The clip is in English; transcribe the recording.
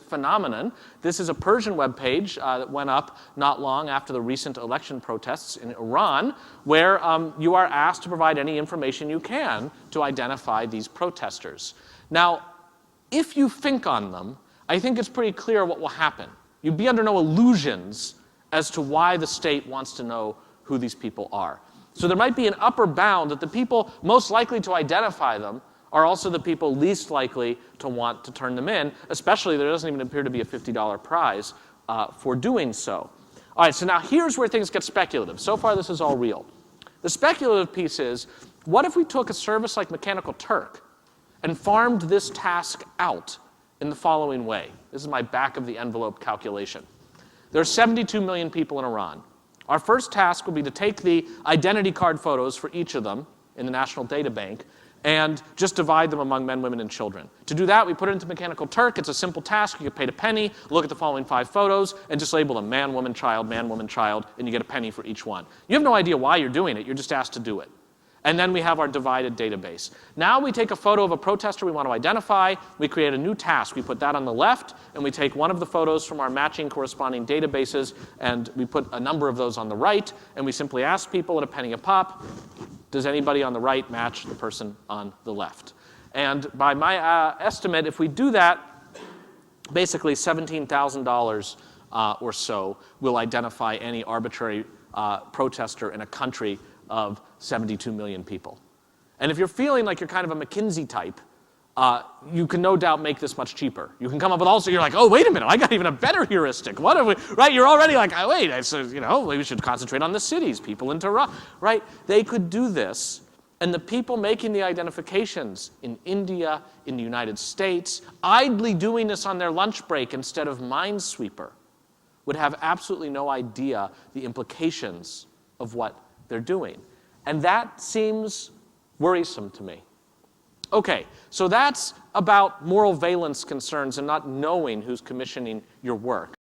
phenomenon. This is a Persian web page that went up not long after the recent election protests in Iran, where you are asked to provide any information you can to identify these protesters. Now, if you think on them, I think it's pretty clear what will happen. You'd be under no illusions as to why the state wants to know who these people are. So there might be an upper bound that the people most likely to identify them are also the people least likely to want to turn them in, especially there doesn't even appear to be a $50 prize for doing so. All right, so now here's where things get speculative. So far, this is all real. The speculative piece is, what if we took a service like Mechanical Turk and farmed this task out in the following way? This is my back-of-the-envelope calculation. There are 72 million people in Iran. Our first task will be to take the identity card photos for each of them in the National Data Bank and just divide them among men, women, and children. To do that, we put it into Mechanical Turk. It's a simple task. You get paid a penny, look at the following 5 photos, and just label them man, woman, child, and you get a penny for each one. You have no idea why you're doing it. You're just asked to do it. And then we have our divided database. Now we take a photo of a protester we want to identify. We create a new task. We put that on the left, and we take one of the photos from our matching corresponding databases, and we put a number of those on the right, and we simply ask people at a penny a pop, does anybody on the right match the person on the left? And by my estimate, if we do that, basically $17,000 or so will identify any arbitrary protester in a country of 72 million people. And if you're feeling like you're kind of a McKinsey type, you can no doubt make this much cheaper. You can come up with also, you're like, oh, wait a minute, I got even a better heuristic. What have we, right? You're already like, oh, wait, so, we should concentrate on the cities, people in Tehran, right? They could do this, and the people making the identifications in India, in the United States, idly doing this on their lunch break instead of Minesweeper, would have absolutely no idea the implications of what they're doing. And that seems worrisome to me. Okay, so that's about moral valence concerns and not knowing who's commissioning your work.